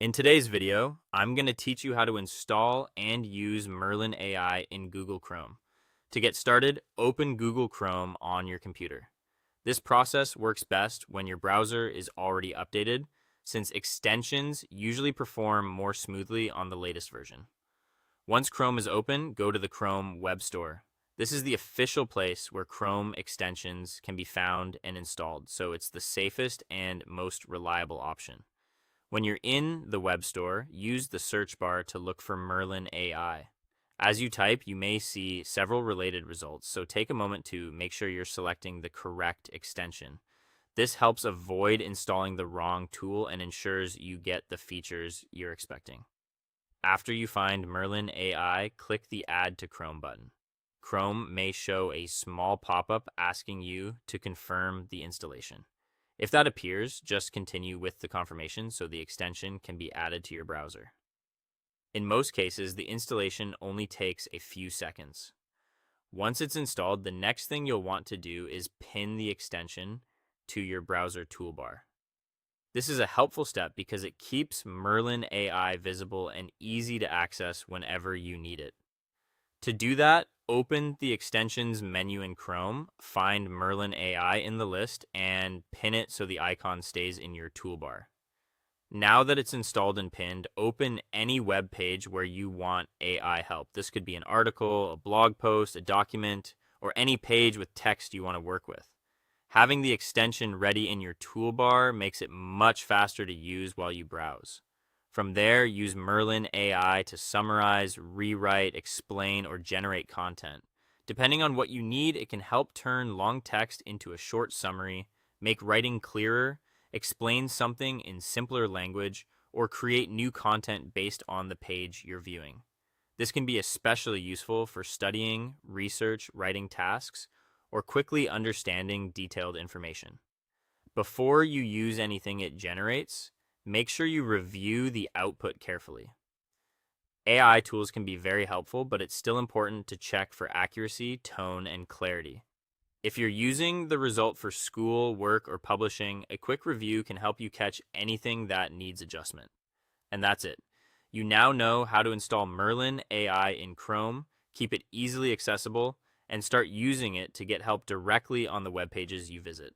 In today's video, I'm going to teach you how to install and use Merlin AI in Google Chrome. To get started, open Google Chrome on your computer. This process works best when your browser is already updated, since extensions usually perform more smoothly on the latest version. Once Chrome is open, go to the Chrome Web Store. This is the official place where Chrome extensions can be found and installed, so it's the safest and most reliable option. When you're in the web store, use the search bar to look for Merlin AI. As you type, you may see several related results, so take a moment to make sure you're selecting the correct extension. This helps avoid installing the wrong tool and ensures you get the features you're expecting. After you find Merlin AI, click the Add to Chrome button. Chrome may show a small pop-up asking you to confirm the installation. If that appears, just continue with the confirmation so the extension can be added to your browser. In most cases, the installation only takes a few seconds. Once it's installed, the next thing you'll want to do is pin the extension to your browser toolbar. This is a helpful step because it keeps Merlin AI visible and easy to access whenever you need it. To do that, open the extensions menu in Chrome, find Merlin AI in the list, and pin it so the icon stays in your toolbar. Now that it's installed and pinned, open any web page where you want AI help. This could be an article, a blog post, a document, or any page with text you want to work with. Having the extension ready in your toolbar makes it much faster to use while you browse. From there, use Merlin AI to summarize, rewrite, explain, or generate content. Depending on what you need, it can help turn long text into a short summary, make writing clearer, explain something in simpler language, or create new content based on the page you're viewing. This can be especially useful for studying, research, writing tasks, or quickly understanding detailed information. Before you use anything it generates, make sure you review the output carefully. AI tools can be very helpful, but it's still important to check for accuracy, tone, and clarity. If you're using the result for school, work, or publishing, a quick review can help you catch anything that needs adjustment. And that's it. You now know how to install Merlin AI in Chrome, keep it easily accessible, and start using it to get help directly on the web pages you visit.